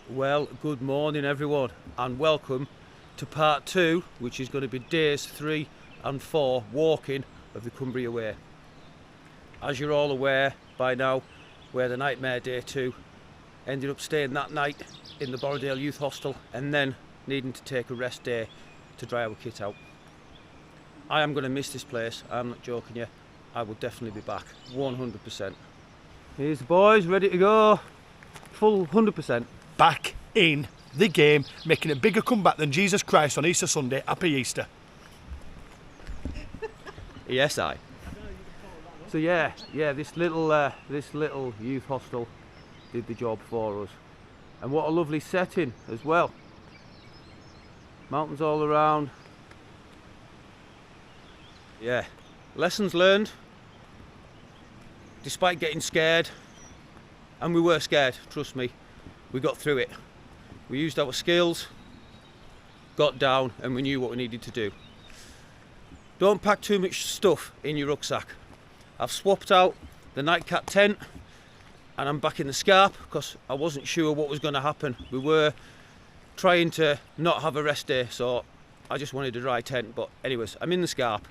Well, good morning everyone, and welcome to part 2, which is going to be days 3 and 4 walking of the Cumbria Way. As you're all aware by now, we're the nightmare day 2. Ended up staying that night in the Borrowdale youth hostel and then needing to take a rest day to dry our kit out. I am going to miss this place, I'm not joking you. I will definitely be back, 100%. Here's the boys, ready to go, full 100%. Back in the game, making a bigger comeback than Jesus Christ on Easter Sunday. Happy Easter. Yes, I. So yeah, this little youth hostel did the job for us, and what a lovely setting as well. Mountains all around. Yeah, lessons learned. Despite getting scared, and we were scared, trust me, we got through it. We used our skills, got down, and we knew what we needed to do. Don't pack too much stuff in your rucksack. I've swapped out the nightcap tent and I'm back in the scarp because I wasn't sure what was going to happen. We were trying to not have a rest day, so I just wanted a dry tent. But anyways, I'm in the scarp.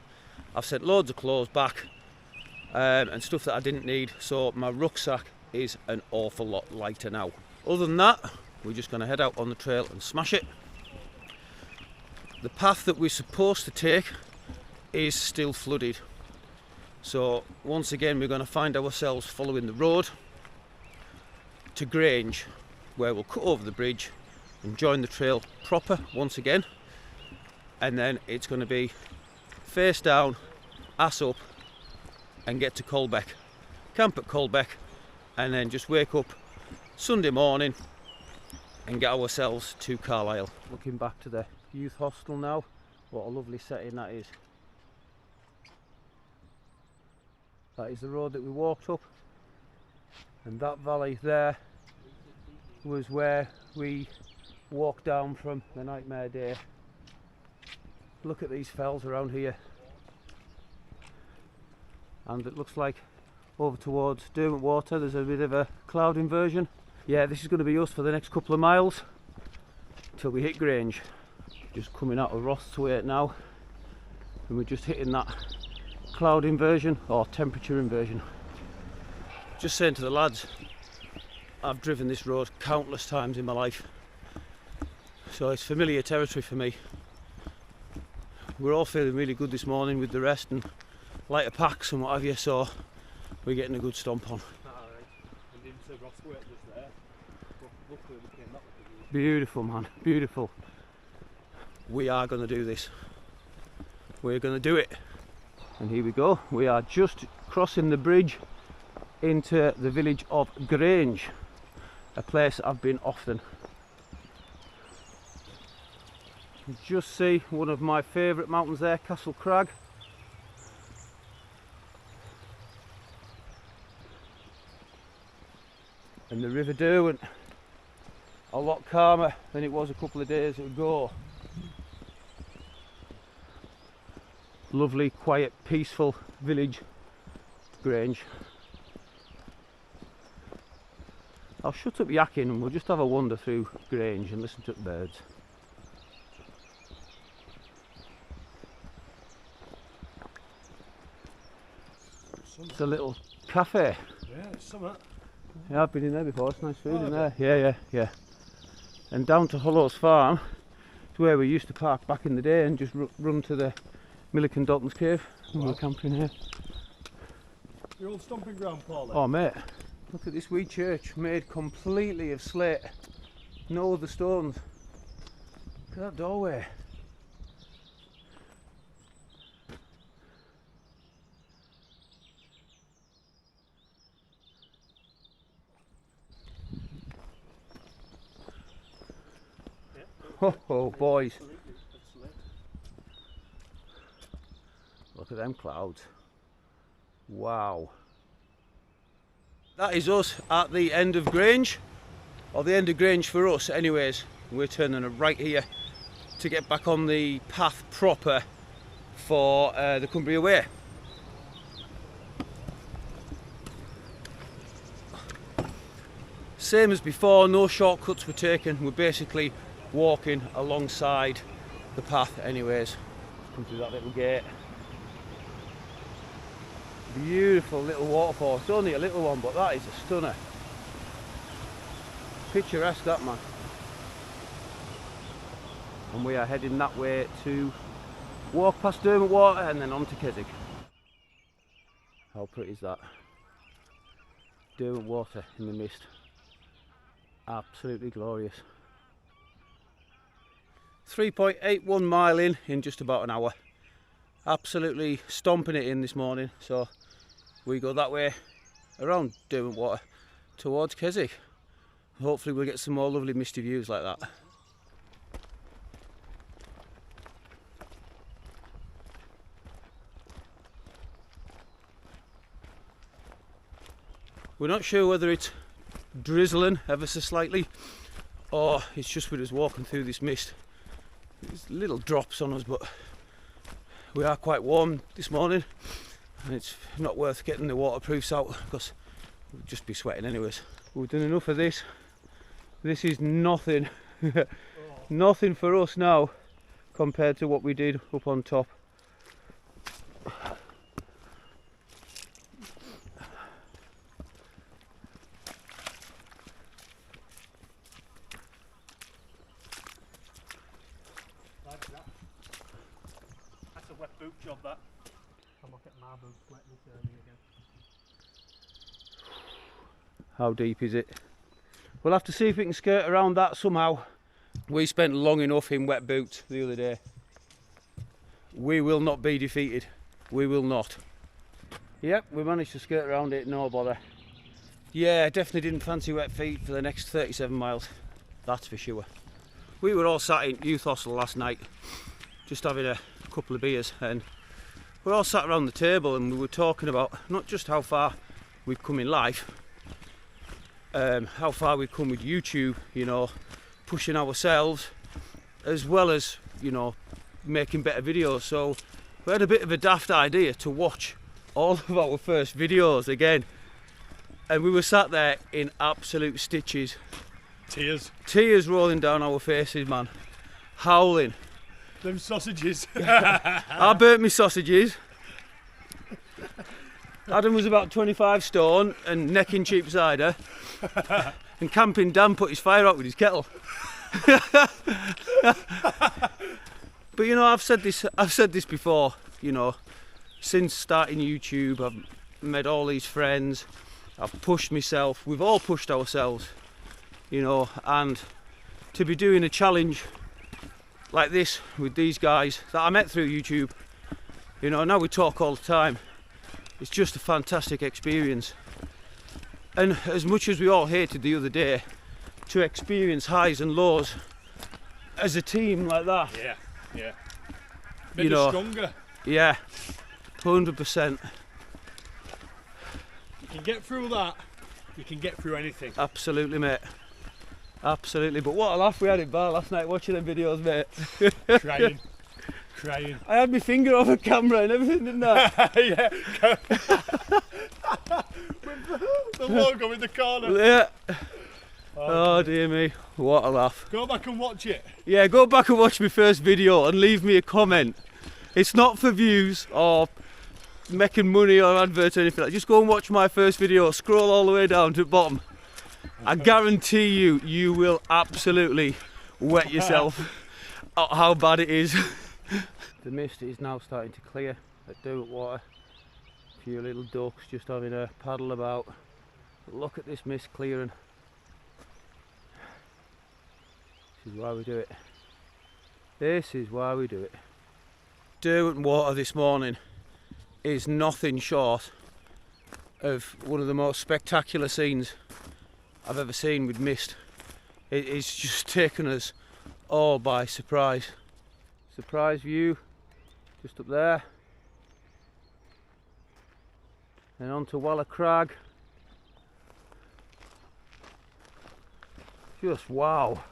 I've sent loads of clothes back and stuff that I didn't need, so my rucksack is an awful lot lighter now. Other than that, we're just going to head out on the trail and smash it. The path that we're supposed to take is still flooded, so once again we're going to find ourselves following the road to Grange, where we'll cut over the bridge and join the trail proper once again, and then it's going to be face down, ass up, and get to Caldbeck, camp at Caldbeck, and then just wake up Sunday morning and get ourselves to Carlisle. Looking back to the youth hostel now, what a lovely setting that is. That is the road that we walked up, and that valley there was where we walked down from the nightmare day. Look at these fells around here, and it looks like over towards Derwent Water there's a bit of a cloud inversion. Yeah, this is going to be us for the next couple of miles till we hit Grange. Just coming out of Rossthwaite now, and we're just hitting that cloud inversion or temperature inversion. Just saying to the lads, I've driven this road countless times in my life, so it's familiar territory for me. We're all feeling really good this morning with the rest and lighter packs and what have you, so we're getting a good stomp on. Beautiful, man, beautiful. We are going to do this. We're going to do it. And here we go. We are just crossing the bridge into the village of Grange, a place I've been often. You just see one of my favourite mountains there, Castle Crag. And the River Derwent, a lot calmer than it was a couple of days ago. Lovely, quiet, peaceful village, Grange. I'll shut up yakking and we'll just have a wander through Grange and listen to the birds. It's a little cafe. Yeah, it's something. Yeah, I've been in there before, it's nice food in there. Yeah. And down to Hollow's Farm, to where we used to park back in the day and just run to the Milliken Dalton's Cave when we were camping here. Your old stomping ground, Paul. Oh mate, look at this wee church made completely of slate, no other stones. Look at that doorway. Oh boys, look at them clouds. Wow. That is us at the end of Grange, or the end of Grange for us anyways. We're turning a right here to get back on the path proper for the Cumbria Way. Same as before, no shortcuts were taken. We're basically walking alongside the path anyways. Come through that little gate. Beautiful little waterfall. It's only a little one, but that is a stunner. Picturesque, that, man. And we are heading that way to walk past Derwent Water and then on to Keswick. How pretty is that? Derwent Water in the mist. Absolutely glorious. 3.81 mile in just about an hour. Absolutely stomping it in this morning. So we go that way around Derwent Water towards Keswick. Hopefully we'll get some more lovely misty views like that. We're not sure whether it's drizzling ever so slightly or it's just with us walking through this mist. There's little drops on us, but we are quite warm this morning and it's not worth getting the waterproofs out because we'll just be sweating anyways. We've done enough of this. This is nothing, nothing for us now compared to what we did up on top. That's a wet boot job, that. I'm not getting my boots wet this early again. How deep is it? We'll have to see if we can skirt around that somehow. We spent long enough in wet boots the other day. We will not be defeated. We will not. Yep, we managed to skirt around it, no bother. Yeah, definitely didn't fancy wet feet for the next 37 miles. That's for sure. We were all sat in youth hostel last night, just having a couple of beers, and we're all sat around the table and we were talking about not just how far we've come in life, how far we've come with YouTube, you know, pushing ourselves, as well as, you know, making better videos. So we had a bit of a daft idea to watch all of our first videos again, and we were sat there in absolute stitches. Tears rolling down our faces, man. Howling. Them sausages. I burnt me sausages. Adam was about 25 stone and necking cheap cider. And Camping Dan put his fire out with his kettle. But you know, I've said this before, you know, since starting YouTube, I've met all these friends, I've pushed myself, we've all pushed ourselves, you know, and to be doing a challenge like this with these guys that I met through YouTube, you know, now we talk all the time, it's just a fantastic experience. And as much as we all hated the other day, to experience highs and lows as a team like that, yeah, you know, stronger. Yeah, 100%. You can get through that, you can get through anything. Absolutely, mate. Absolutely. But what a laugh we had in bar last night watching them videos, mate. Crying. I had my finger over camera and everything, didn't I? Yeah. The logo in the corner. Yeah. Oh dear me, what a laugh. Go back and watch it. Yeah, go back and watch my first video and leave me a comment. It's not for views or making money or adverts or anything like that. Just go and watch my first video, scroll all the way down to the bottom. I guarantee you, you will absolutely wet yourself at how bad it is. The mist is now starting to clear at Derwent Water. A few little ducks just having a paddle about. But look at this mist clearing. This is why we do it. This is why we do it. Derwent Water this morning is nothing short of one of the most spectacular scenes I've ever seen with mist. It's just taken us all by surprise. Surprise view just up there, and on to Waller Crag. Just wow,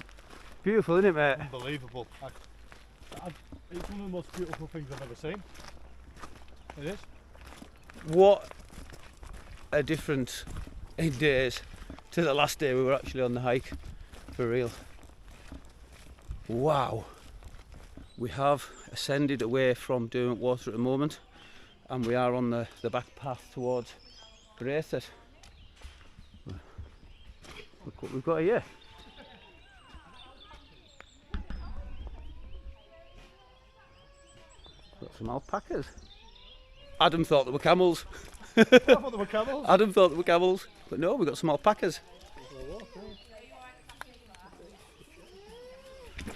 beautiful, isn't it, mate? Unbelievable. It's one of the most beautiful things I've ever seen. It is. What a difference in days to the last day we were actually on the hike, for real. Wow, we have ascended away from Derwent Water at the moment, and we are on the back path towards Braithwaite. Look what we've got here. Got some alpacas. Adam thought they were camels. I thought they were camels. Adam thought they were camels, but no, we've got some alpacas.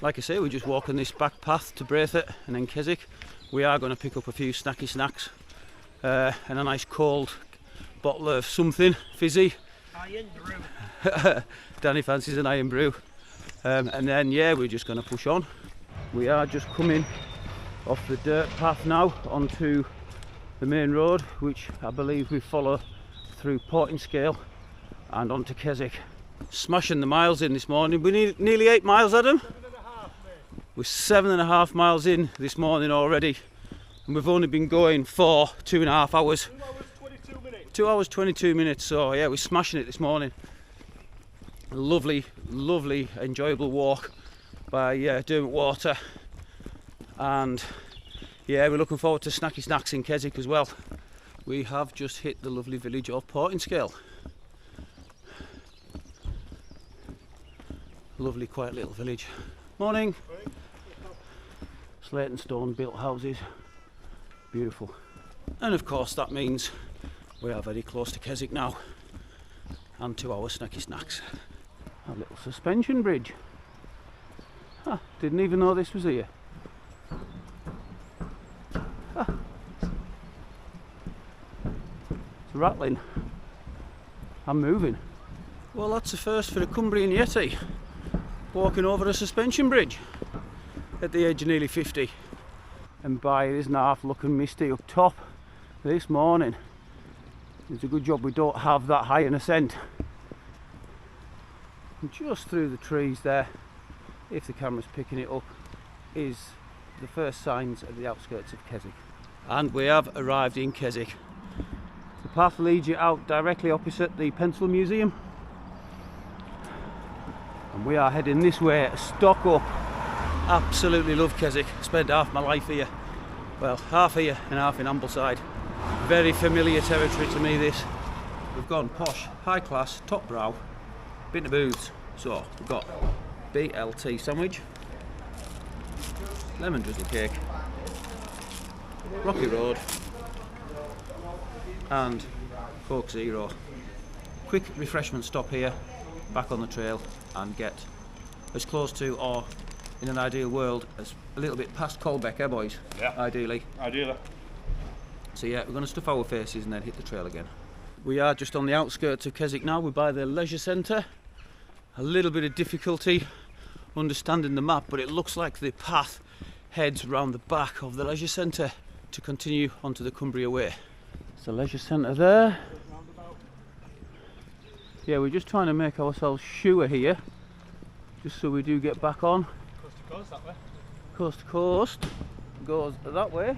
Like I say, we're just walking this back path to Braithwaite and then Keswick. We are going to pick up a few snacky snacks and a nice cold bottle of something fizzy. Iron brew. Danny fancies an iron brew. And then, yeah, we're just going to push on. We are just coming off the dirt path now onto the main road, which I believe we follow through Portinscale and onto Keswick. Smashing the miles in this morning. We need nearly 8 miles, Adam. 7.5, mate. We're 7.5 miles in this morning already, and we've only been going for 2.5 hours. 2 hours 22 minutes. 2 hours 22 minutes. So yeah, we're smashing it this morning. Lovely, lovely, enjoyable walk by Derwent Water, and yeah, we're looking forward to snacky snacks in Keswick as well. We have just hit the lovely village of Portinscale. Lovely, quiet little village. Morning. Slate and stone built houses. Beautiful. And of course that means we are very close to Keswick now, and to our snacky snacks. A little suspension bridge. Didn't even know this was here. It's rattling. I'm moving. Well, that's the first for a Cumbrian Yeti, walking over a suspension bridge at the age of nearly 50. And by it isn't half looking misty up top this morning. It's a good job we don't have that high an ascent. And just through the trees there, if the camera's picking it up, is the first signs of the outskirts of Keswick. And we have arrived in Keswick. The path leads you out directly opposite the Pencil Museum, and we are heading this way, stock up. Absolutely love Keswick. Spent half my life here. Well, half here and half in Ambleside. Very familiar territory to me, this. We've gone posh, high class, top brow, bit of booths. So we've got BLT sandwich, lemon drizzle cake, Rocky Road, and Coke Zero. Quick refreshment stop here, back on the trail, and get as close to, or in an ideal world, as a little bit past Caldbeck, boys? Yeah. Ideally. So yeah, we're going to stuff our faces and then hit the trail again. We are just on the outskirts of Keswick now. We're by the leisure centre. A little bit of difficulty understanding the map, but it looks like the path heads round the back of the leisure centre to continue onto the Cumbria Way. It's the leisure centre there. Yeah, we're just trying to make ourselves sure here, just so we do get back on. Coast to coast that way. Coast to coast goes that way.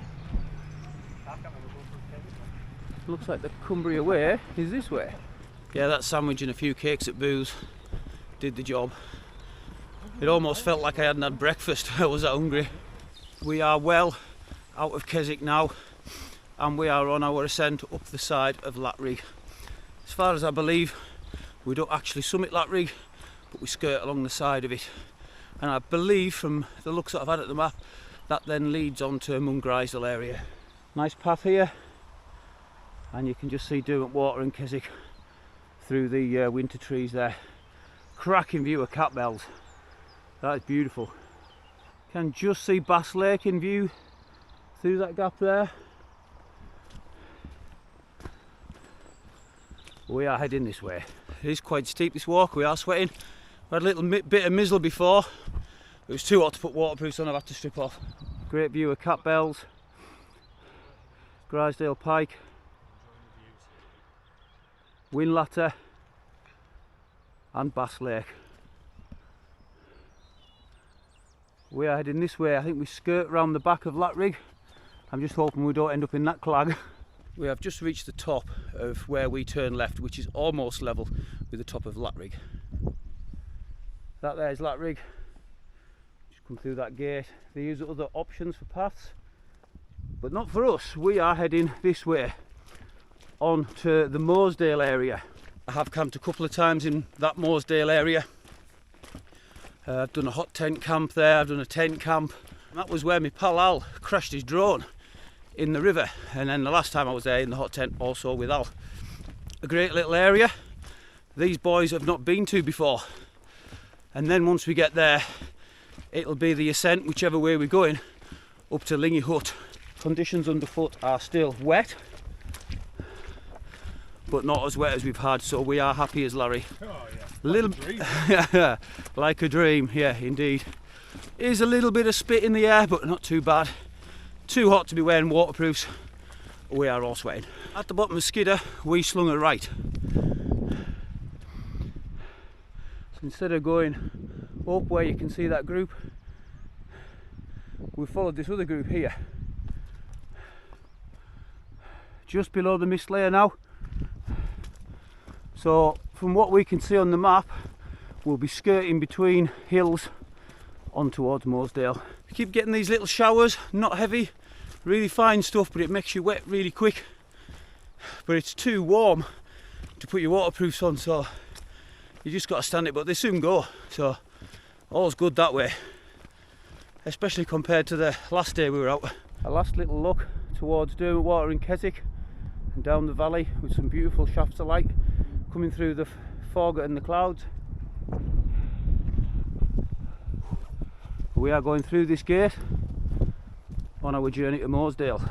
Looks like the Cumbria Way is this way. Yeah, that sandwich and a few cakes at Booths did the job. It almost felt like I hadn't had breakfast. I was that hungry. We are well out of Keswick now, and we are on our ascent up the side of Latrig. As far as I believe, we don't actually summit Latrig, but we skirt along the side of it. And I believe, from the looks that I've had at the map, that then leads on to Mungrisdale area. Nice path here, and you can just see Derwent Water and Keswick through the winter trees there. Cracking view of Cat Bells. That is beautiful. Can just see Bass Lake in view through that gap there. We are heading this way. It is quite steep, this walk. We are sweating. We had a little bit of mizzle before. It was too hot to put waterproofs on. I've had to strip off. Great view of Cat Bells, Grisdale Pike, Winlatter and Bass Lake. We are heading this way. I think we skirt round the back of Latrig. I'm just hoping we don't end up in that clag. We have just reached the top of where we turn left, which is almost level with the top of Latrig. That there is Latrig. Just come through that gate. They use other options for paths, but not for us. We are heading this way on to the Mosdale area. I have camped a couple of times in that Mosdale area. I've done a hot tent camp there, I've done a tent camp. And that was where my pal Al crashed his drone in the river, and then the last time I was there in the hot tent also with Al. A great little area these boys have not been to before, and then once we get there it'll be the ascent, whichever way we're going, up to Lingy Hut. Conditions underfoot are still wet, but not as wet as we've had, so we are happy as Larry. Oh yeah, Little dream. like a dream, yeah, indeed. Is a little bit of spit in the air, but not too bad. Too hot to be wearing waterproofs. We are all sweating. At the bottom of Skiddaw, we slung a right. So instead of going up where you can see that group, we followed this other group here. Just below the mist layer now. So from what we can see on the map, we'll be skirting between hills on towards Mosdale. We keep getting these little showers, not heavy, really fine stuff, but it makes you wet really quick. But it's too warm to put your waterproofs on, so you just got to stand it, but they soon go, so all's good that way, especially compared to the last day we were out. A last little look towards Derwentwater and Keswick and down the valley with some beautiful shafts of light coming through the fog and the clouds. We are going through this gate on our journey to Mosdale.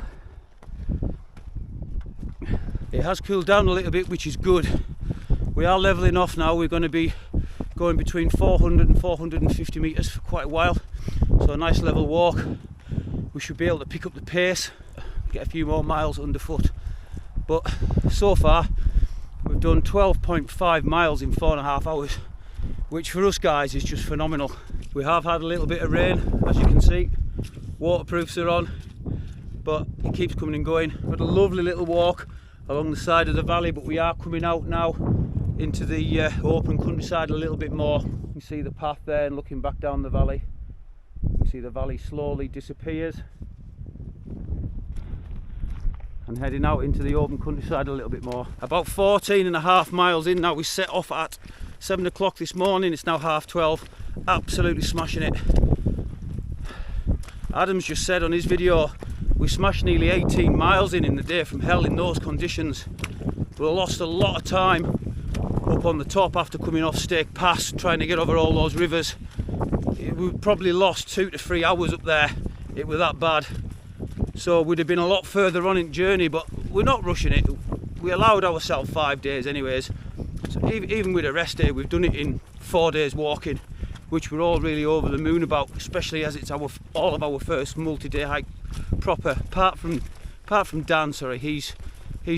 It has cooled down a little bit, which is good. We are levelling off now. We're going to be going between 400 and 450 metres for quite a while, so a nice level walk. We should be able to pick up the pace, get a few more miles underfoot. But so far we've done 12.5 miles in 4.5 hours, which for us guys is just phenomenal. We have had a little bit of rain, as you can see. Waterproofs are on, but it keeps coming and going. We've had a lovely little walk along the side of the valley, but we are coming out now into the open countryside a little bit more. You can see the path there, and looking back down the valley, you can see the valley slowly disappears. And heading out into the open countryside a little bit more. About 14.5 miles in now. We set off at 7 o'clock this morning, it's now 12:30. Absolutely smashing it. Adam's just said on his video we smashed nearly 18 miles in the day from hell in those conditions. We lost a lot of time up on the top after coming off Stake Pass, trying to get over all those rivers. We probably lost 2 to 3 hours up there. It was that bad. So we'd have been a lot further on in journey, but we're not rushing it. We allowed ourselves 5 days anyways. So even with a rest day, we've done it in 4 days walking, which we're all really over the moon about, especially as it's all of our first multi-day hike proper. Apart from Dan, sorry, he's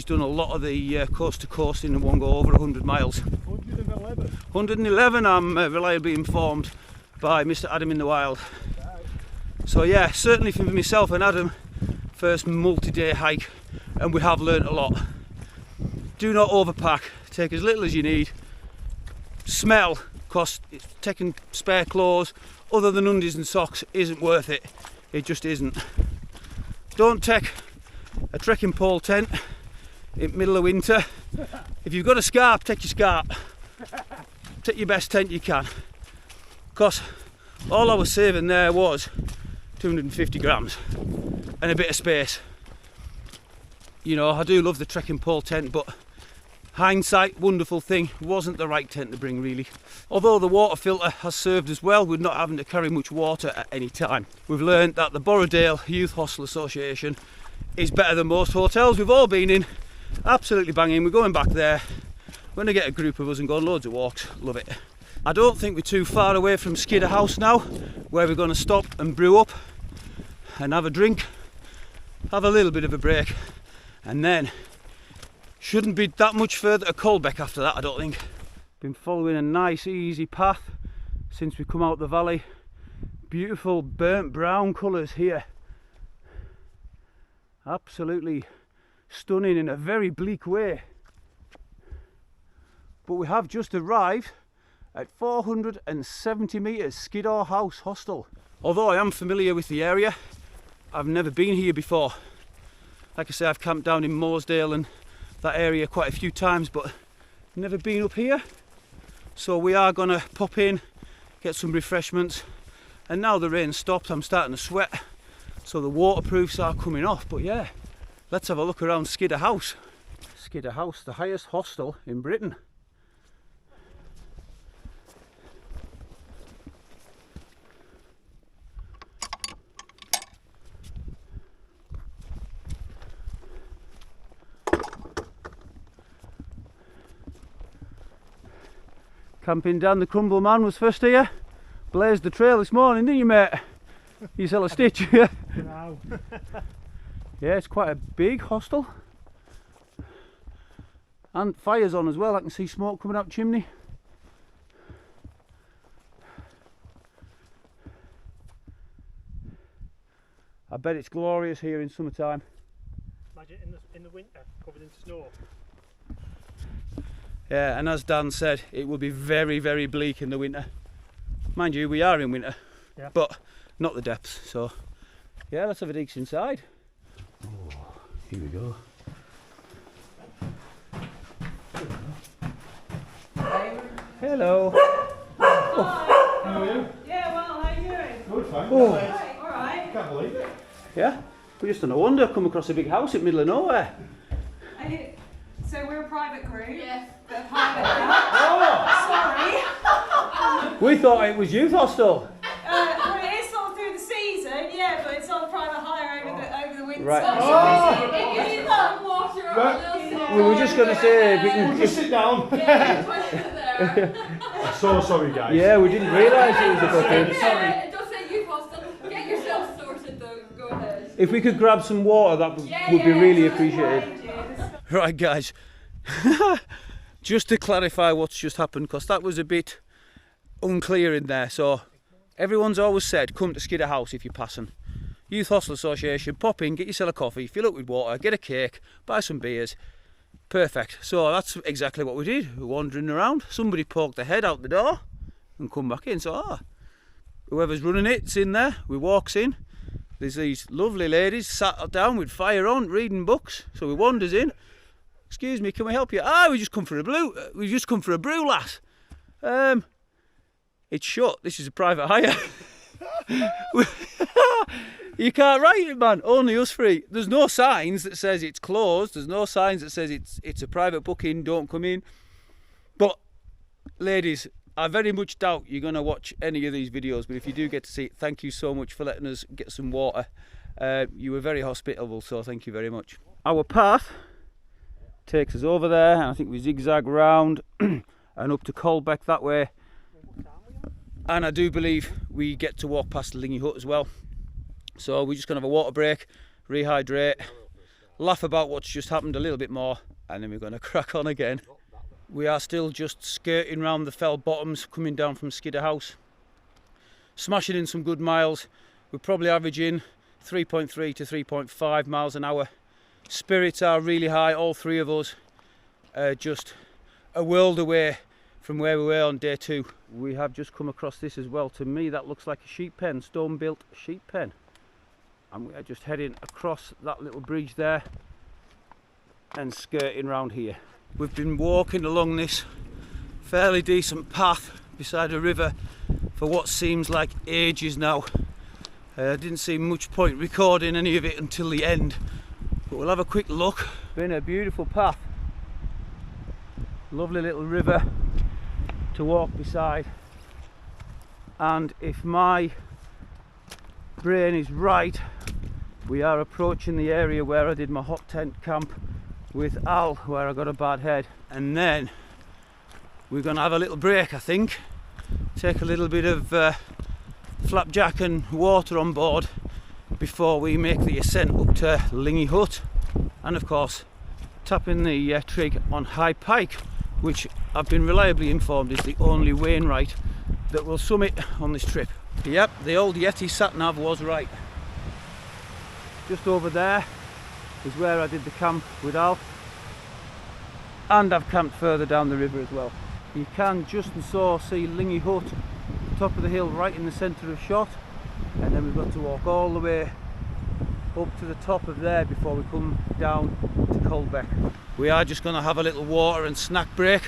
done a lot of the coast to coast in one go, over 100 miles. 111. 111, I'm reliably informed by Mr. Adam in the Wild. So yeah, certainly for myself and Adam, first multi-day hike, and we have learnt a lot. Do not overpack, take as little as you need. Smell, because taking spare clothes other than undies and socks isn't worth it. It just isn't. Don't take a trekking pole tent in the middle of winter. If you've got a scarp, take your scarp. Take your best tent you can, because all I was saving there was 250 grams and a bit of space. You know, I do love the trekking pole tent, but hindsight, wonderful thing, wasn't the right tent to bring really. Although the water filter has served as well with not having to carry much water at any time. We've learned that the Borrowdale Youth Hostel Association is better than most hotels we've all been in. Absolutely banging. We're going back there. We're going to get a group of us and go on loads of walks. Love it. I don't think we're too far away from Skiddaw House now, where we're going to stop and brew up and have a drink, have a little bit of a break, and then shouldn't be that much further to Caldbeck after that, I don't think. Been following a nice easy path since we come out the valley. Beautiful burnt brown colours here. Absolutely stunning in a very bleak way. But we have just arrived at 470 metres, Skiddaw House hostel. Although I am familiar with the area, I've never been here before. Like I say, I've camped down in Mosdale and that area quite a few times, but never been up here. So we are gonna pop in, get some refreshments, and now the rain stopped, I'm starting to sweat, so the waterproofs are coming off. But yeah, let's have a look around Skiddaw House. Skiddaw House, the highest hostel in Britain. Camping down the Crumble man was first here. Blazed the trail this morning, didn't you, mate? You sell a stitch here. Wow. Yeah, it's quite a big hostel. And fire's on as well, I can see smoke coming out chimney. I bet it's glorious here in summertime. Imagine in the winter, covered in snow. Yeah, and as Dan said, it will be very, very bleak in the winter. Mind you, we are in winter, yeah, but not the depths. So, yeah, let's have a dig inside. Oh, here we go. Hello. Hi. How are you? Yeah, well, how are you doing? Good, fine. Oh. All right. Can't believe it. Yeah, we just on a wander, come across a big house in the middle of nowhere. So we're a private group. Yes. But private. Sorry. We thought it was youth hostel. Well, it is sort of through the season, yeah, but it's on private hire over the winter. Right. If you need some water or a little We were just going to say, we can Just sit down. yeah, put it there. I'm so sorry, guys. Yeah, we didn't realise it was a bucket. Sorry. Don't say youth hostel. Get yourself sorted though. Go ahead. If we could grab some water, that would be really appreciated. Right, guys, just to clarify what's just happened, because that was a bit unclear in there. So everyone's always said, come to Skiddaw House if you're passing. Youth Hostel Association, pop in, get yourself a coffee, fill up with water, get a cake, buy some beers. Perfect. So that's exactly what we did. We're wandering around. Somebody poked their head out the door and come back in. So whoever's running it's in there. We walks in. There's these lovely ladies sat down with fire on, reading books. So we wanders in. Excuse me, can we help you? We just come for a brew, lass. It's shut. This is a private hire. You can't write it, man. Only us three. There's no signs that says it's closed. There's no signs that says it's a private booking. Don't come in. But ladies, I very much doubt you're going to watch any of these videos. But if you do get to see it, thank you so much for letting us get some water. You were very hospitable, so thank you very much. Our path takes us over there, and I think we zigzag round and up to Caldbeck that way. And I do believe we get to walk past the Lingy Hut as well. So we're just going to have a water break, rehydrate, laugh about what's just happened a little bit more, and then we're going to crack on again. We are still just skirting round the fell bottoms, coming down from Skiddaw House. Smashing in some good miles. We're probably averaging 3.3 to 3.5 miles an hour. Spirits are really high, all three of us. Just a world away from where we were on day 2. We have just come across this as well. To me that looks like a sheep pen, stone built sheep pen. And we are just heading across that little bridge there and skirting round here. We've been walking along this fairly decent path beside a river for what seems like ages now. Didn't see much point recording any of it until the end, but we'll have a quick look. Been a beautiful path, lovely little river to walk beside, and if my brain is right, we are approaching the area where I did my hot tent camp with Al, where I got a bad head, and then we're going to have a little break, I think, take a little bit of flapjack and water on board before we make the ascent up to Lingy Hut, and of course tapping the trig on High Pike, which I've been reliably informed is the only Wainwright that will summit on this trip. Yep, the old Yeti sat nav was right. Just over there is where I did the camp with Al, and I've camped further down the river as well. You can just and so see Lingy Hut, top of the hill, right in the centre of shot, and then we've got to walk all the way up to the top of there before we come down to Caldbeck. We are just going to have a little water and snack break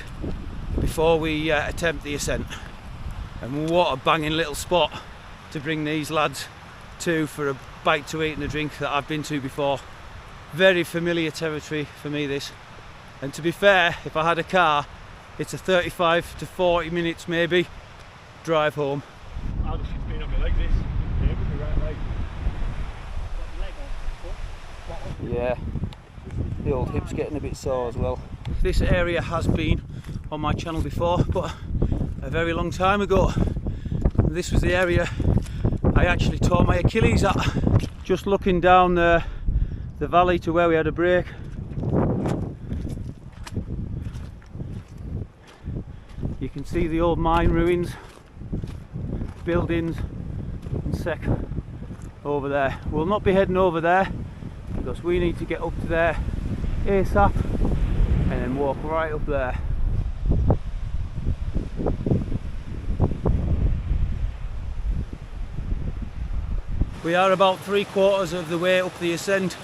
before we attempt the ascent. And what a banging little spot to bring these lads to for a bite to eat and a drink that I've been to before. Very familiar territory for me, this. And to be fair, if I had a car, it's a 35 to 40 minutes maybe drive home. I'll just been on my leg this. Yeah, with my right leg. Yeah, the old hip's getting a bit sore as well. This area has been on my channel before, but a very long time ago. This was the area I actually tore my Achilles at. Just looking down the valley to where we had a break. You can see the old mine ruins, buildings and sec over there. We'll not be heading over there because we need to get up to there ASAP and then walk right up there. We are about 3/4 of the way up the ascent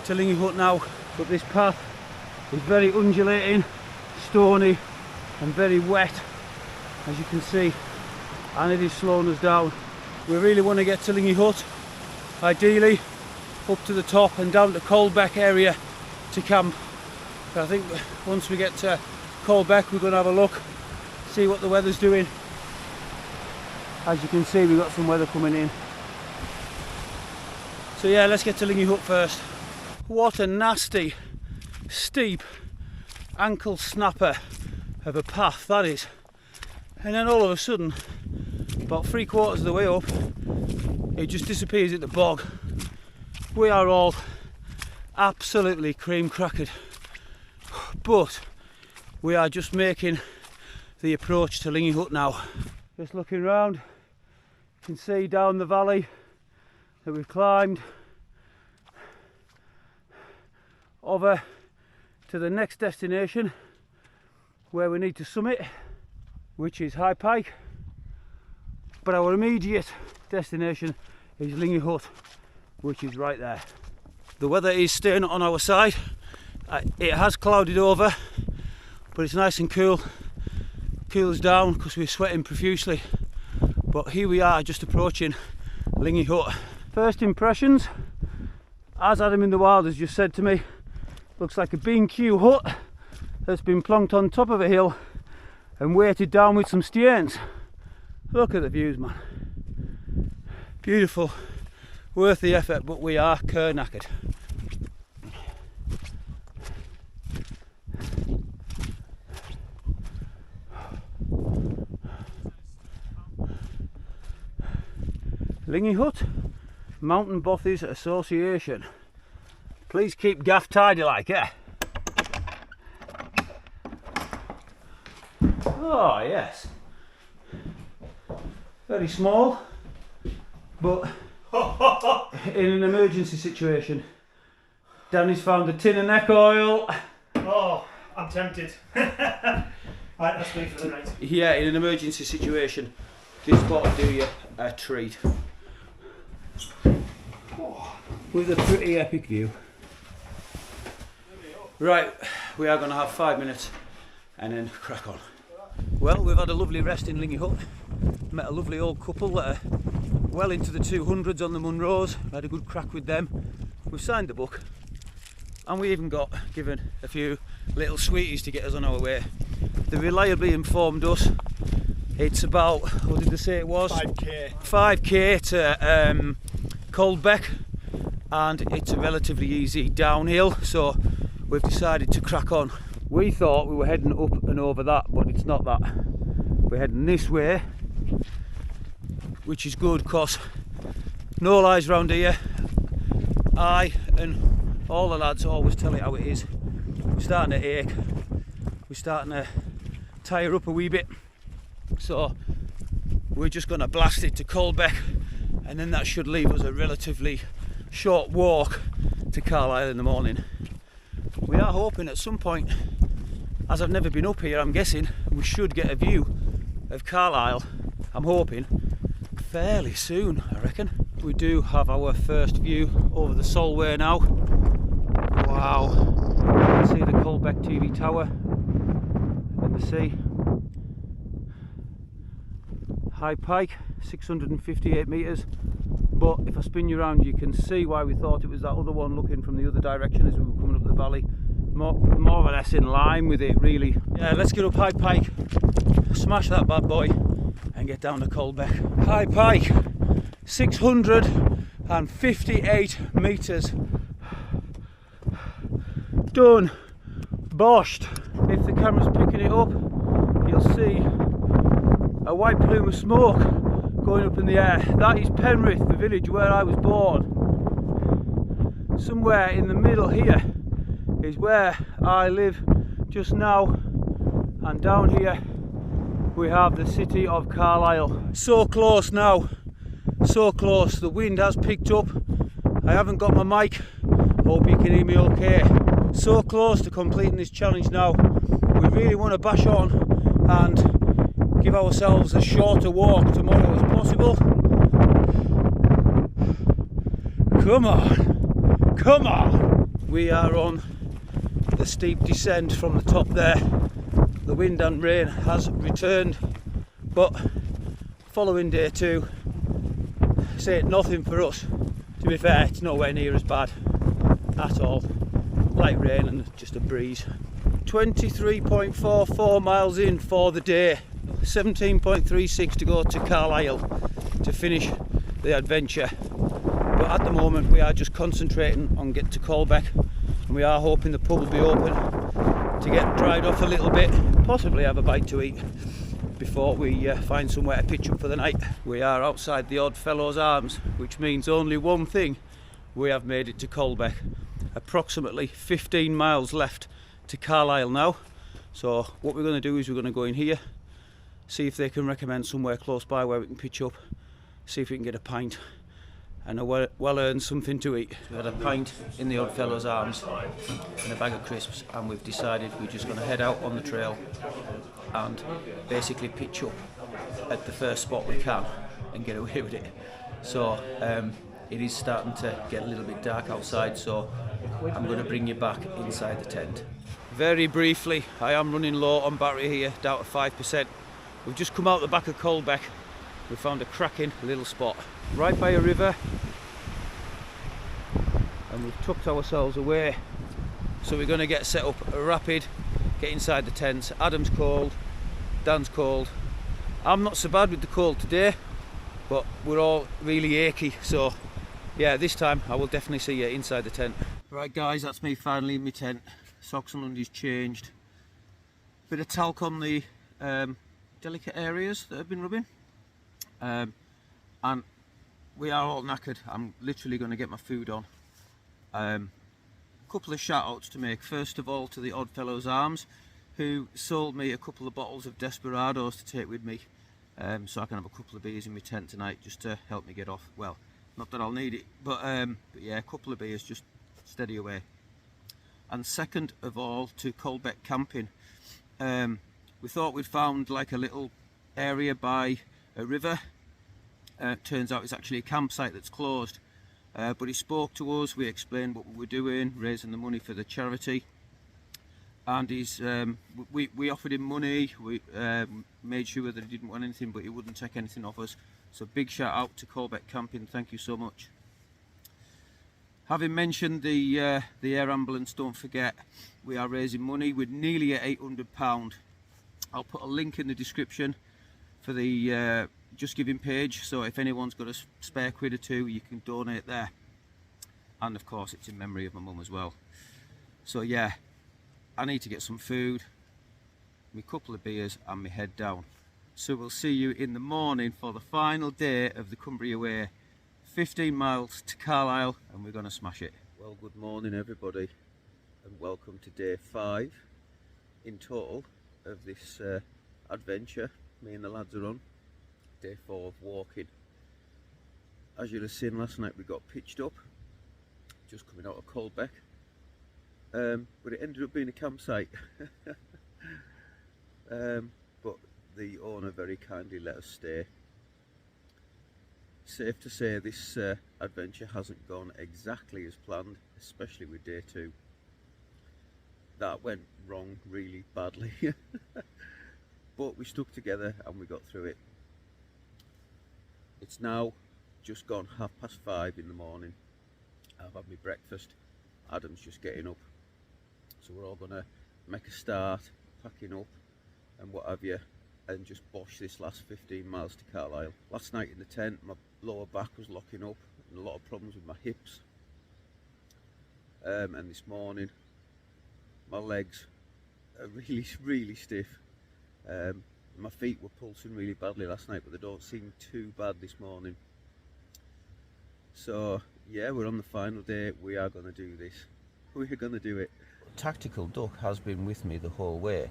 to Lingy Hut now, but this path is very undulating, stony and very wet, as you can see, and it is slowing us down. We really want to get to Lingy Hut, ideally up to the top and down to Caldbeck area to camp. But I think once we get to Caldbeck we're going to have a look, see what the weather's doing. As you can see, we've got some weather coming in. So yeah, let's get to Lingy Hut first. What a nasty, steep, ankle snapper of a path that is. And then all of a sudden, about 3/4 of the way up, it just disappears at the bog. We are all absolutely cream crackered, but we are just making the approach to Lingy Hut now. Just looking round, you can see down the valley that we've climbed over to the next destination where we need to summit, which is High Pike, but our immediate destination is Lingy Hut, which is right there. The weather is staying on our side. It has clouded over, but it's nice and cool. Cools down because we're sweating profusely. But here we are, just approaching Lingy Hut. First impressions, as Adam in the Wild has just said to me, looks like a B&Q hut that's been plonked on top of a hill and weighted down with some stains. Look at the views, man. Beautiful, worth the effort, but we are cur-knackered. Lingy Hut, Mountain Bothies Association. Please keep gaff tidy like, eh? Oh yes. Very small, but in an emergency situation. Danny's found a tin of neck oil. Oh, I'm tempted. Right, that's me for the night. Yeah, in an emergency situation, this spot will do you a treat. With a pretty epic view. Right, we are going to have 5 minutes and then crack on. Well, we've had a lovely rest in Lingy Hut. Met a lovely old couple that are well into the 200s on the Munros. Had a good crack with them. We've signed the book and we even got given a few little sweeties to get us on our way. They reliably informed us it's about, what did they say it was? 5k to Caldbeck, and it's a relatively easy downhill, so we've decided to crack on. We thought we were heading up and over that, but it's not that. We're heading this way, which is good because no lies round here. I and all the lads always tell it how it is. We're starting to ache, we're starting to tire up a wee bit, so we're just going to blast it to Caldbeck, and then that should leave us a relatively short walk to to Carlisle in the morning. We are hoping at some point, as I've never been up here, I'm guessing we should get a view of Carlisle. I'm hoping fairly soon, I reckon. We do have our first view over the Solway now. Wow, you can see the Caldbeck TV tower and the sea. High Pike, 658 metres, but if I spin you around you can see why we thought it was that other one looking from the other direction as we were coming up the valley. More or less in line with it really. Yeah, let's get up High Pike, smash that bad boy and get down to Caldbeck. High Pike, 658 metres. Done, boshed. If the camera's picking it up, you'll see a white plume of smoke going up in the air. That is Penrith, the village where I was born. Somewhere in the middle here is where I live just now, and down here we have the city of Carlisle. So close now, so close. The wind has picked up. I haven't got my mic, hope you can hear me okay. So close to completing this challenge now. We really want to bash on and give ourselves a shorter walk tomorrow as possible. Come on, come on. We are on the steep descent from the top there. The wind and rain has returned, but following day 2, say nothing for us. To be fair, it's nowhere near as bad at all. Light rain and just a breeze. 23.44 miles in for the day. 17.36 to go to Carlisle to finish the adventure. But at the moment we are just concentrating on getting to Caldbeck, and we are hoping the pub will be open to get dried off a little bit, possibly have a bite to eat before we find somewhere to pitch up for the night. We are outside the Odd Fellows Arms, which means only one thing: we have made it to Caldbeck. Approximately 15 miles left to Carlisle now. So what we're going to do is we're going to go in here, see if they can recommend somewhere close by where we can pitch up, see if we can get a pint and a well earned something to eat. We had a pint in the Odd Fellows Arms and a bag of crisps, and we've decided we're just going to head out on the trail and basically pitch up at the first spot we can and get away with it. So it is starting to get a little bit dark outside, so I'm going to bring you back inside the tent. Very briefly, I am running low on battery here, down to 5%. We've just come out the back of Caldbeck. We found a cracking little spot right by a river, and we've tucked ourselves away. So we're going to get set up a rapid, get inside the tents. Adam's cold, Dan's cold. I'm not so bad with the cold today, but we're all really achy, so yeah, this time I will definitely see you inside the tent. Right guys, that's me finally in my tent. Socks and undies changed. Bit of talc on the delicate areas that have been rubbing. And we are all knackered. I'm literally going to get my food on. Couple of shout outs to make. First of all to the Odd Fellows Arms, who sold me a couple of bottles of Desperados to take with me, so I can have a couple of beers in my tent tonight just to help me get off. Well, not that I'll need it, but yeah, a couple of beers, just steady away. And second of all to Caldbeck camping. We thought we'd found like a little area by a river. Turns out it's actually a campsite that's closed. But he spoke to us, we explained what we were doing, raising the money for the charity. And he's, we offered him money, we made sure that he didn't want anything, but he wouldn't take anything off us. So big shout out to Caldbeck Camping, thank you so much. Having mentioned the air ambulance, don't forget, we are raising money. We're nearly at £800. I'll put a link in the description for the Just Giving page, so if anyone's got a spare quid or two, you can donate there. And of course it's in memory of my mum as well. So yeah, I need to get some food, me couple of beers and me head down. So we'll see you in the morning for the final day of the Cumbria Way. 15 miles to Carlisle, and we're going to smash it. Well, good morning everybody, and welcome to day 5 in total of this adventure me and the lads are on. Day 4 of walking. As you'll have seen last night, we got pitched up just coming out of Caldbeck, but it ended up being a campsite. But the owner very kindly let us stay. Safe to say this adventure hasn't gone exactly as planned, especially with day 2. That went wrong really badly. But we stuck together and we got through it. It's now just gone 5:30 in the morning. I've had my breakfast. Adam's just getting up. So we're all gonna make a start, packing up and what have you, and just bosh this last 15 miles to Carlisle. Last night in the tent, my lower back was locking up and a lot of problems with my hips. And this morning, my legs are really stiff. My feet were pulsing really badly last night, but they don't seem too bad this morning. So yeah, we're on the final day. We are going to do this. We're going to do it. Tactical Duck has been with me the whole way.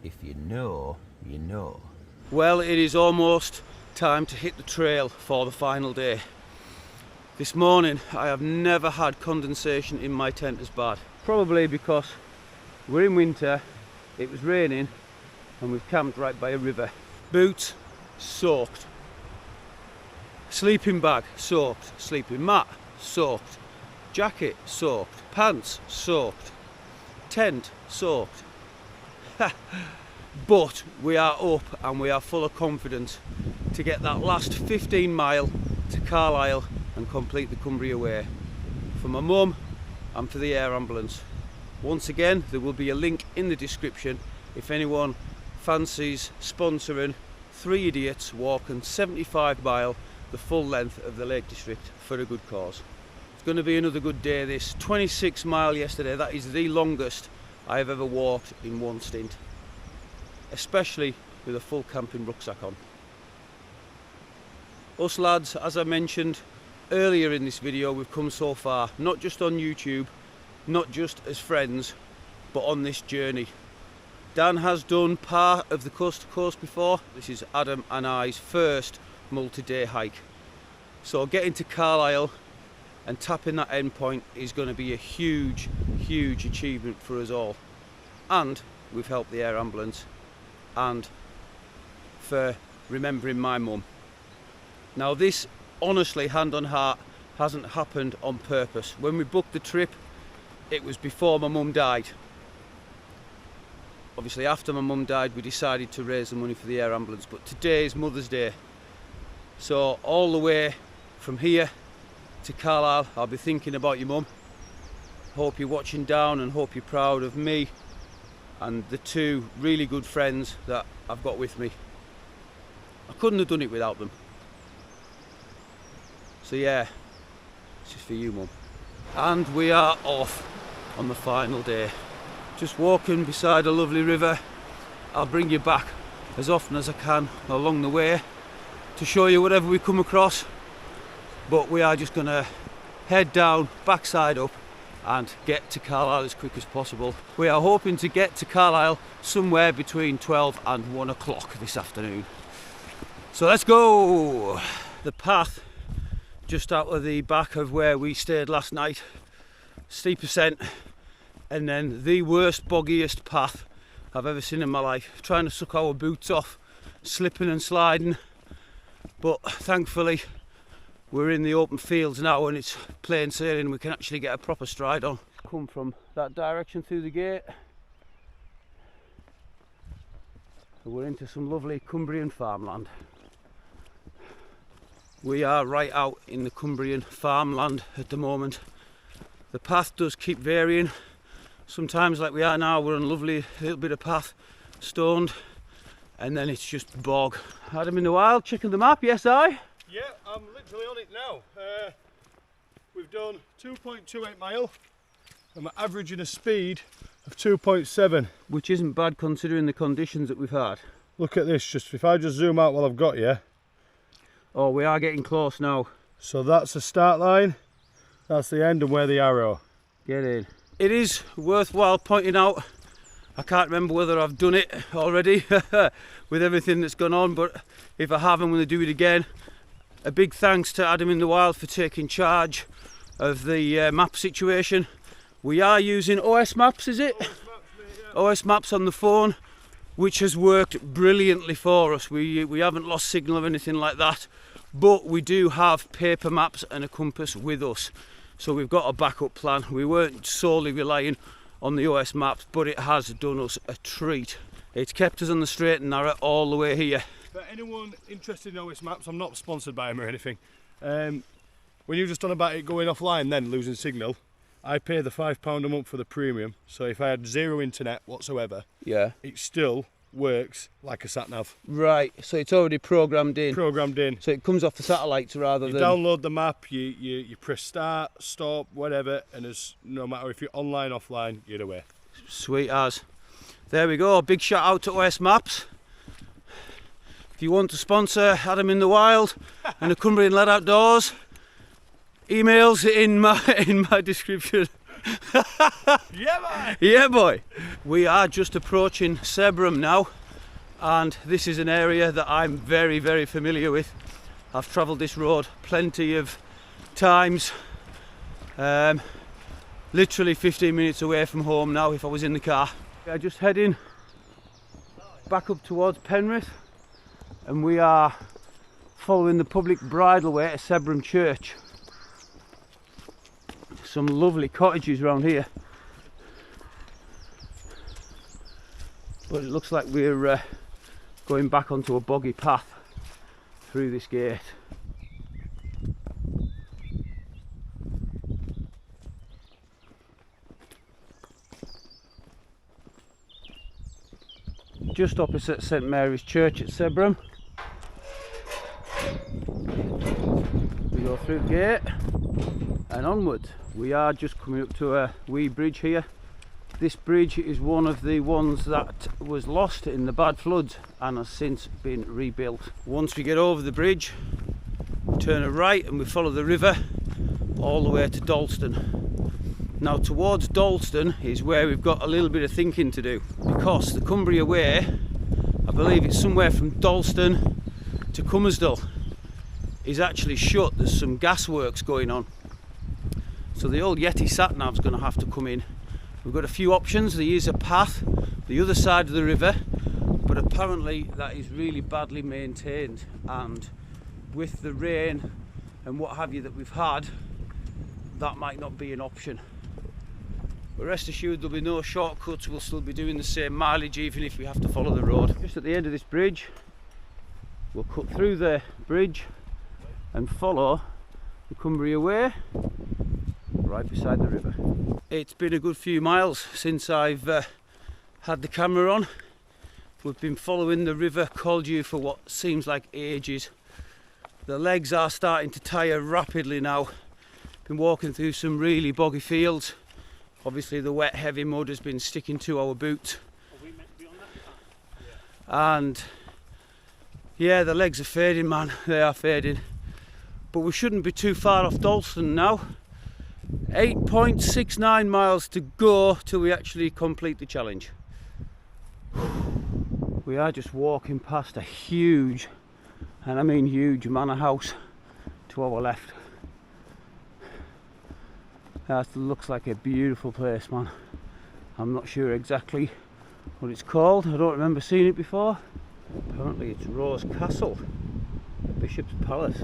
If you know, you know. Well, it is almost time to hit the trail for the final day. This morning I have never had condensation in my tent as bad. Probably because we're in winter, it was raining, and we've camped right by a river. Boots soaked. Sleeping bag soaked. Sleeping mat soaked. Jacket soaked. Pants soaked. Tent soaked. But we are up and we are full of confidence to get that last 15 mile to Carlisle and complete the Cumbria Way. For my mum and for the air ambulance. Once again, there will be a link in the description if anyone fancies sponsoring 3 idiots walking 75 mile the full length of the Lake District for a good cause. It's going to be another good day this. 26 mile yesterday, that is the longest I have ever walked in one stint, especially with a full camping rucksack on. Us lads, as I mentioned earlier in this video, we've come so far, not just on YouTube, not just as friends, but on this journey. Dan has done part of the coast to coast before. This is Adam and I's first multi-day hike. So getting to Carlisle and tapping that end point is going to be a huge achievement for us all. And we've helped the air ambulance and for remembering my mum. Now this, honestly, hand on heart, hasn't happened on purpose. When we booked the trip, it was before my mum died. Obviously after my mum died we decided to raise the money for the air ambulance, but today is Mother's Day. So all the way from here to Carlisle I'll be thinking about your mum. Hope you're watching down and hope you're proud of me and the 2 really good friends that I've got with me. I couldn't have done it without them. So yeah, this is for you, Mum. And we are off on the final day. Just walking beside a lovely river. I'll bring you back as often as I can along the way to show you whatever we come across. But we are just going to head down, backside up, and get to Carlisle as quick as possible. We are hoping to get to Carlisle somewhere between 12 and 1 o'clock this afternoon. So let's go! The path just out of the back of where we stayed last night, steep ascent, and then the worst, boggiest path I've ever seen in my life. Trying to suck our boots off, slipping and sliding, but thankfully we're in the open fields now and it's plain sailing. We can actually get a proper stride on. Come from that direction through the gate. We're into some lovely Cumbrian farmland. We are right out in the Cumbrian farmland at the moment. The path does keep varying. Sometimes, like we are now, we're on a lovely little bit of path, stoned, and then it's just bog. Adam in the wild, checking the map, yes I? Yeah, I'm literally on it now. We've done 2.28 mile and we're averaging a speed of 2.7. Which isn't bad considering the conditions that we've had. Look at this, just if I just zoom out while I've got you. Oh, we are getting close now. So that's the start line, that's the end and where the arrow. Get in. It is worthwhile pointing out, I can't remember whether I've done it already with everything that's gone on, but if I have, I'm going to do it again. A big thanks to Adam in the Wild for taking charge of the map situation. We are using OS Maps, is it? OS Maps, mate, yeah. OS Maps on the phone, which has worked brilliantly for us. We haven't lost signal or anything like that, but we do have paper maps and a compass with us. So we've got a backup plan. We weren't solely relying on the OS Maps, but it has done us a treat. It's kept us on the straight and narrow all the way here. For anyone interested in OS Maps, I'm not sponsored by them or anything. When you've just done about it going offline then losing signal, I pay the £5 a month for the premium, so if I had zero internet whatsoever, Yeah. it still works like a sat-nav. Right, so it's already programmed in. Programmed in. So it comes off the satellites rather You than... download the map, you press start, stop, whatever, and there's no matter if you're online, offline, you're away. Sweet as. There we go, big shout out to OS Maps. If you want to sponsor Adam in the Wild and the Cumbrian Lad Outdoors, emails in my description. Yeah, man! Yeah boy! We are just approaching Sebrum now, and this is an area that I'm very, very familiar with. I've travelled this road plenty of times. Literally 15 minutes away from home now if I was in the car. I'm just heading back up towards Penrith, and we are following the public bridleway to Sebrum Church. Some lovely cottages around here, but it looks like we're going back onto a boggy path through this gate. Just opposite St Mary's Church at Sebrum. We go through the gate and onwards. We are just coming up to a wee bridge here. This bridge is one of the ones that was lost in the bad floods and has since been rebuilt. Once we get over the bridge, we turn a right and we follow the river all the way to Dalston. Now towards Dalston is where we've got a little bit of thinking to do, because the Cumbria Way, I believe it's somewhere from Dalston to Mosdale, is actually shut. There's some gas works going on. So the old Yeti sat-nav's going to have to come in. We've got a few options. There is a path the other side of the river, but apparently that is really badly maintained, and with the rain and what have you that we've had, that might not be an option. But rest assured there'll be no shortcuts. We'll still be doing the same mileage even if we have to follow the road. Just at the end of this bridge, we'll cut through the bridge and follow the Cumbria Way right beside the river. It's been a good few miles since I've had the camera on. We've been following the river Caldbeck for what seems like ages. The legs are starting to tire rapidly now. Been walking through some really boggy fields. Obviously the wet heavy mud has been sticking to our boots. Are we meant to be on that? And yeah, the legs are fading, man. They are fading. But we shouldn't be too far off Dalston now. 8.69 miles to go till we actually complete the challenge. We are just walking past a huge, and I mean huge, manor house to our left. That looks like a beautiful place, man. I'm not sure exactly what it's called. I don't remember seeing it before. Apparently it's Rose Castle, Bishop's Palace.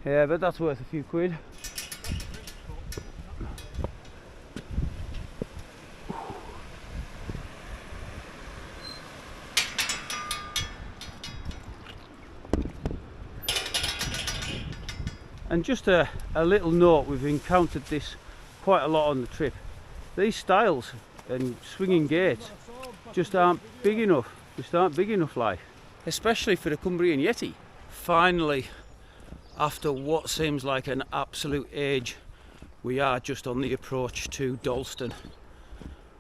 Yeah, but that's worth a few quid. And just a little note, we've encountered this quite a lot on the trip. These stiles and swinging gates just aren't big enough. Just aren't big enough, like. Especially for the Cumbrian Yeti. Finally, after what seems like an absolute age, we are just on the approach to Dalston,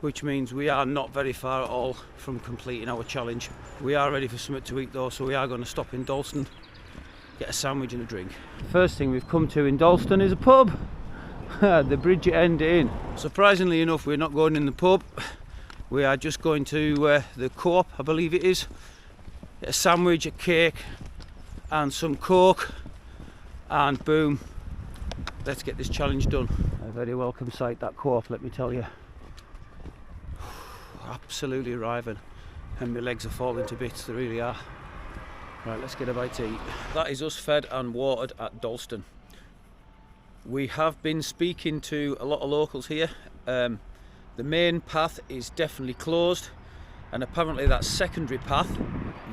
which means we are not very far at all from completing our challenge. We are ready for something to eat though, so we are going to stop in Dalston, get a sandwich and a drink. First thing we've come to in Dalston is a pub. The Bridget End Inn. Surprisingly enough, we're not going in the pub. We are just going to the Co-op, I believe it is. Get a sandwich, a cake and some Coke, and boom, let's get this challenge done. A very welcome sight, that co-op, let me tell you. Absolutely arriving, and my legs are falling to bits, they really are. Right, let's get a bite to eat. That is us fed and watered at Dalston. We have been speaking to a lot of locals here. The main path is definitely closed, and apparently that secondary path,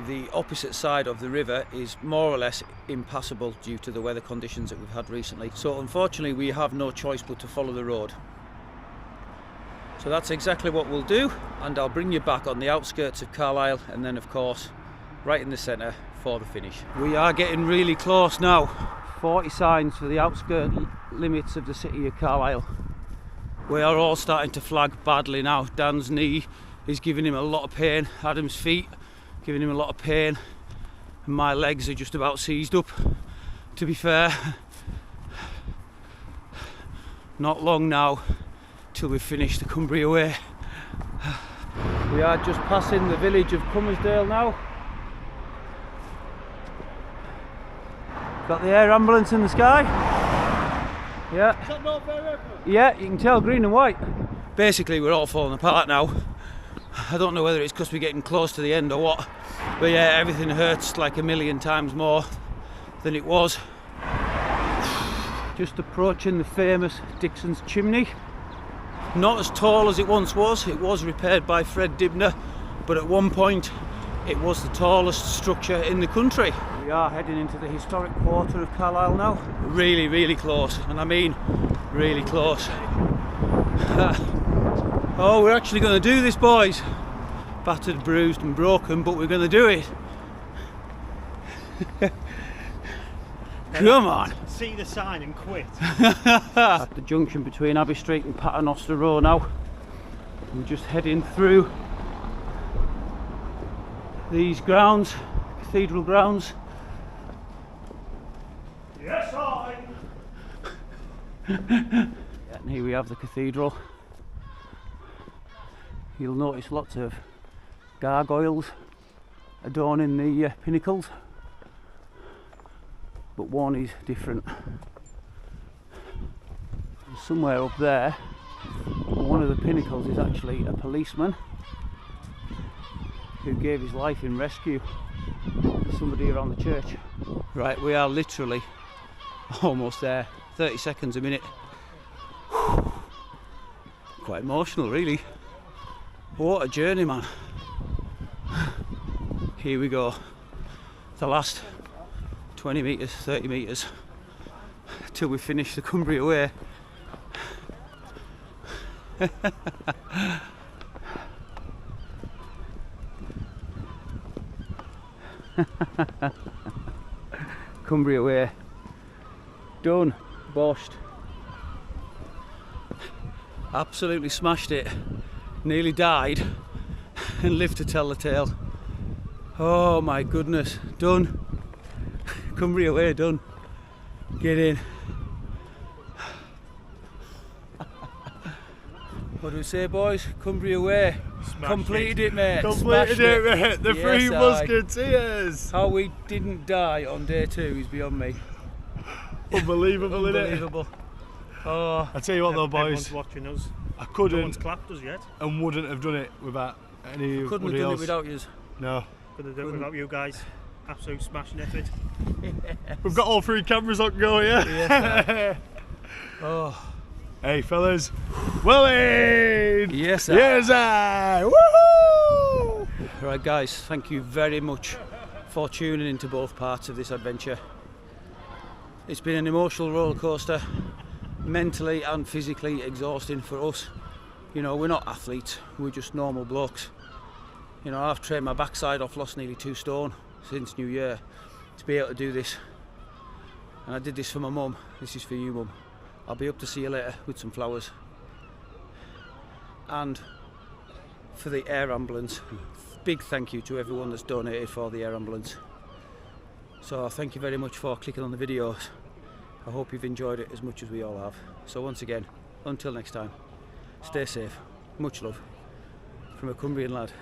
the opposite side of the river, is more or less impassable due to the weather conditions that we've had recently. So unfortunately we have no choice but to follow the road. So that's exactly what we'll do, and I'll bring you back on the outskirts of Carlisle, and then of course right in the centre for the finish. We are getting really close now. 40 signs for the outskirt limits of the city of Carlisle. We are all starting to flag badly now. Dan's knee is giving him a lot of pain, Adam's feet giving him a lot of pain, and my legs are just about seized up. To be fair, not long now till we've finished the Cumbria Way. We are just passing the village of Mosdale now. Got the air ambulance in the sky. Yeah. Is that not fair? Yeah, you can tell green and white. Basically we're all falling apart now. I don't know whether it's because we're getting close to the end or what, but yeah, everything hurts like a million times more than it was. Just approaching the famous Dixon's chimney. Not as tall as it once was. It was repaired by Fred Dibner, but at one point it was the tallest structure in the country. We are heading into the historic quarter of Carlisle now. Really, really close, and I mean really close. Oh, we're actually going to do this, boys. Battered, bruised and broken, but we're going to do it. Come on. See the sign and quit. At the junction between Abbey Street and Paternoster Row now. We're just heading through these grounds, cathedral grounds. Yes, And here we have the cathedral. You'll notice lots of gargoyles adorning the pinnacles, but one is different. Somewhere up there, one of the pinnacles is actually a policeman who gave his life in rescue of somebody around the church. Right, we are literally almost there. 30 seconds a minute. Quite emotional, really. What a journey, man. Here we go. The last 20 metres, 30 metres till we finish the Cumbria Way. Cumbria Way. Done. Boshed. Absolutely smashed it. Nearly died and lived to tell the tale. Oh my goodness. Done. Cumbria Way done. Get in. What do we say, boys? Cumbria Way. Completed it, mate. Completed it, mate. The Yes, Three aye. Musketeers. How we didn't die on day 2 is beyond me. Unbelievable, isn't it? Unbelievable. Oh, I tell you what though, boys, Everyone's watching us. I No couldn't one's clapped us yet. and wouldn't have done it without couldn't have anybody done else. it without you. No. Couldn't do it without you guys. Absolute smashing effort. We've got all 3 cameras on go, yeah? Yes, Oh, Hey fellas, well in! yes, sir. Yes, I! Woohoo! Right, guys, thank you very much for tuning into both parts of this adventure. It's been an emotional roller coaster, mentally and physically exhausting for us. You know, we're not athletes, we're just normal blokes. You know, I've trained my backside off, lost nearly 2 stone since New Year to be able to do this. And I did this for my mum. This is for you, Mum. I'll be up to see you later with some flowers. And for the air ambulance, big thank you to everyone that's donated for the air ambulance. So thank you very much for clicking on the videos. I hope you've enjoyed it as much as we all have. So once again, until next time, stay safe. Much love from a Cumbrian lad.